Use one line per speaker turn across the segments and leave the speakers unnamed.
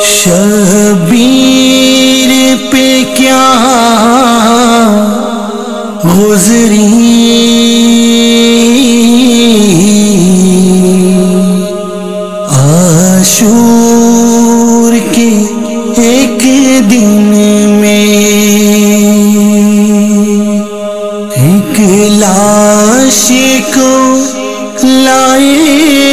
شبیر پہ کیا گزری عاشور کے ایک دن میں ایک لاش کو لائے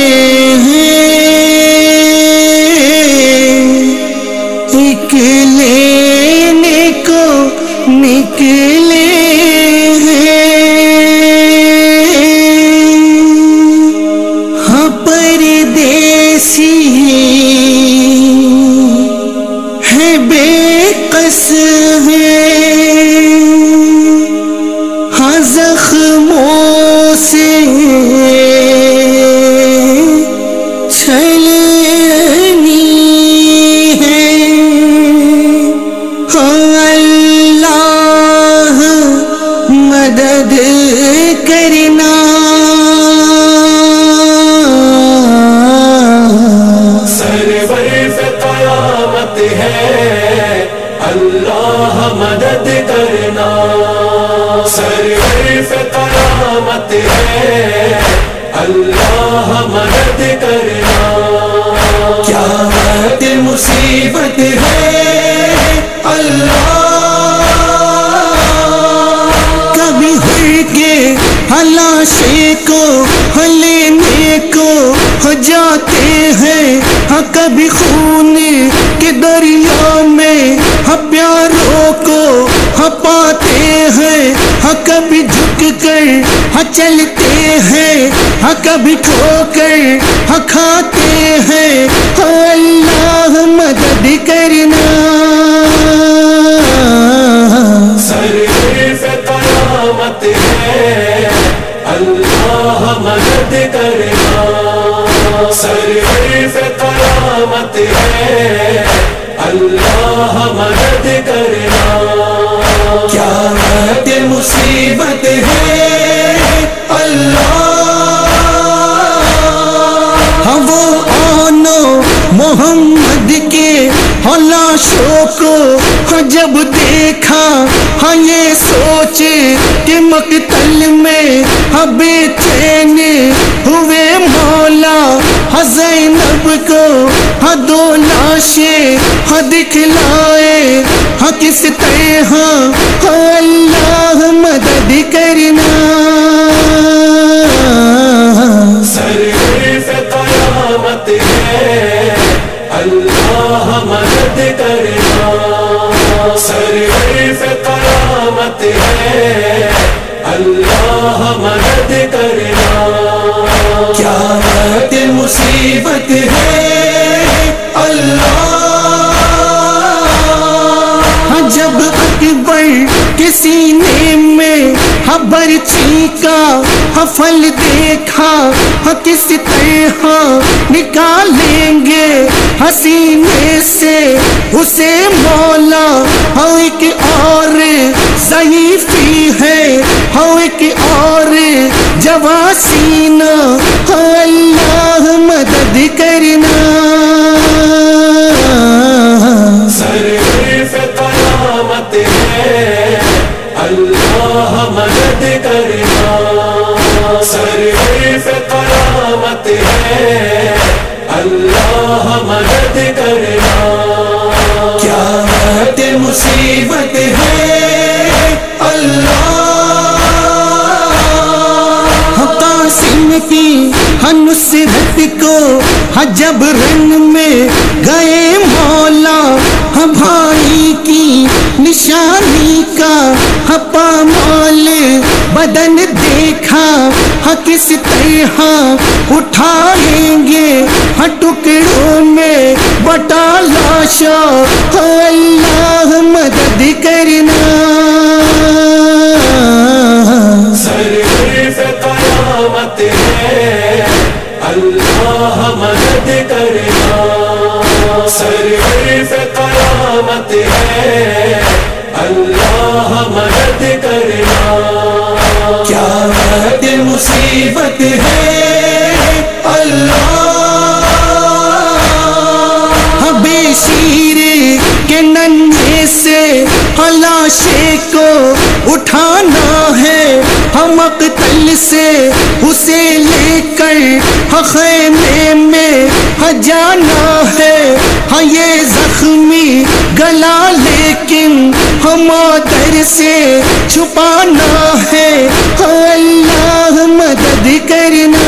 لینے کو نکلے ہاں پردیسی ہے بے قص ہے ہاں زخموں سے مدد کرنا
سرور پہ قیامت ہے اللہ مدد کرنا سرور پہ قیامت ہے اللہ مدد کرنا
کیا بات مصیبت ہے اللہ لاشے کو لینے کو جاتے ہیں کبھی خون کے دریا میں پیاروں کو پاتے ہیں کبھی جھک کر چلتے ہیں کبھی ٹھو کر کھاتے ہیں اللہ مدد کرنا
سرور پہ قیامت ہے اللہ مدد کرنا سرور پہ قیامت ہے اللہ مدد کرنا
کیا بات مصیبت ہے اللہ وہ آنو محمد کے لاشوں کو جب دیکھا یہ سوچے کہ مقتل میں بے چین ہوئے مولا زینب کو دو لاشیں دکھلائے کس طرح اللہ مدد کرنا
سرور پہ قیامت ہے اللہ مدد کرنا سرور پہ قیامت ہے اللہ مدد کرنا
کیا بات مصیبت ہے اللہ جب اکبر کے سینے میں برچھی کا پھل دیکھا کس طرح نکالیں گے سینے سے اسے مولا ایک اور ضعیفی ہے ایک اور جواں سینہ اللہ مدد کرنا
سرور پہ قیامت ہے اللہ مدد کرنا سرور پہ قیامت ہے اللہ مدد کرنا
کیا بات مصیبت ہے اللہ قاسم کی نصرت کو جب رن میں گئے مولا بھائی کی نشانی کا پامال بدن دیکھا کس طرح اٹھائیں گے ٹکڑوں میں بٹا لاشا اللہ مدد کرنا
سرور پہ قیامت ہے اللہ مدد کرنا سرور پہ قیامت ہے اللہ مدد کرنا
کیا بات مصیبت ہے اللہ شمشیر کے ننھے سے لاشے کو اٹھانا ہے، ہم مقتل سے اسے لے کر خیمے میں جانا ہے، ہاں یہ زخمی گلا لیکن ہم مادر سے چھپانا ہے، اللہ مدد کرنا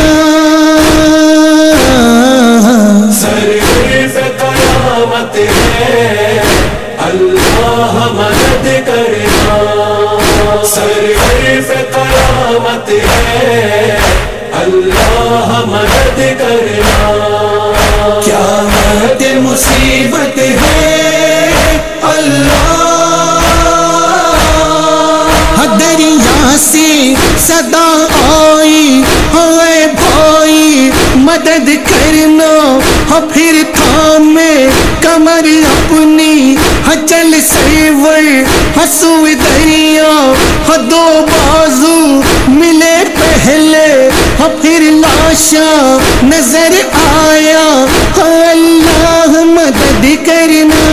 سرور پہ قیامت ہے، اللہ مدد کرنا، سرور پہ قیامت ہے، اللہ مدد کرنا،
قیامت مصیبت ہے اللہ، دریا سے صدا آئی ہے بھائی مدد کرنا، پھر تھامے کمر اپنی چل سرور سوئے دریا، دو بازو ملے پہلے پھر لاشا نظر آیا، اللہ مدد کرنا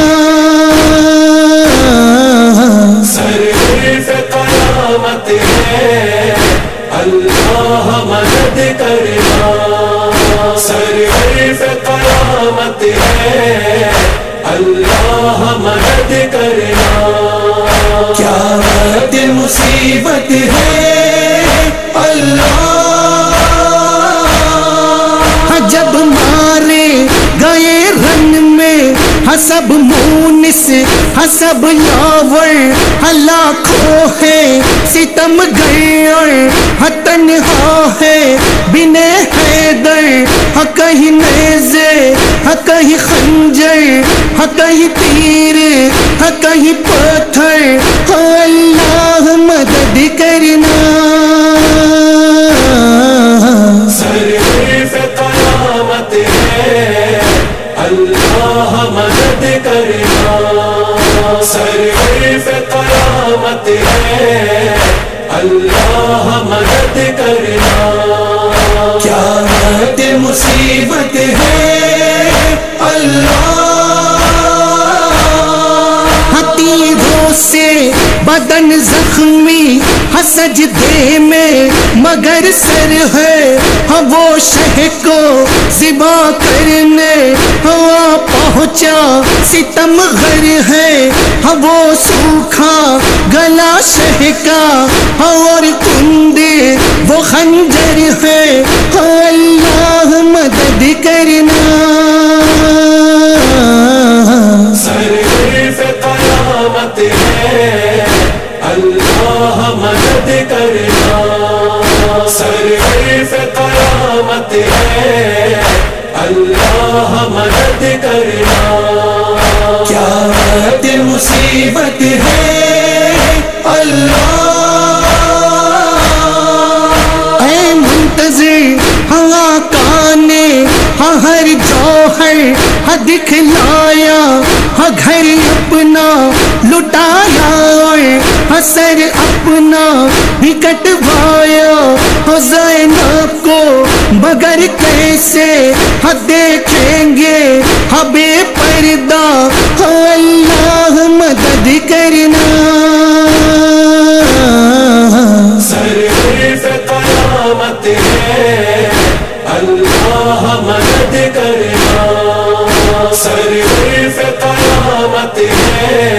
سرور پہ قیامت ہے، اللہ مدد کرنا، سرور پہ قیامت ہے، اللہ مدد کرنا،
قیامت مصیبت ہے اللہ، جب مارے گئے رن میں حسب مونس حسب یاور، لاکھوں ہے ستم گر تنہا ہے بن حیدر، کہیں نیزے کہیں خنجر کہیں تیر کہیں پتھر، اللہ مدد کرنا
سرور پہ قیامت ہے، اللہ مدد کرنا، سرور پہ قیامت ہے، اللہ مدد کرنا،
قیامت مصیبت ہے اللہ، تیروں سے بدن زخمی سجدے میں مگر سر ہے، وہ شہ کو ذبح کرنے پہنچا ستم گر ہے، وہ سوکھا گلا شہ کا اور کندے وہ خنجر ہے، اللہ مدد کرنا
سرور پہ قیامت ہے، اللہ مدد کرنا، سرور پہ قیامت ہے، اللہ مدد کرنا،
قیامت مصیبت ہے اللہ، اے منتظر ہوا کانے ہر جوہر دکھلایا، گھر اپنا لٹایا اور سر اپنا بھی کٹوایا، زینب کو مگر کیسے دیکھیں گے بے پردہ، اللہ مدد کرنا
سرور پہ قیامت ہے، اللہ مدد کرنا، سرور پہ قیامت ہے،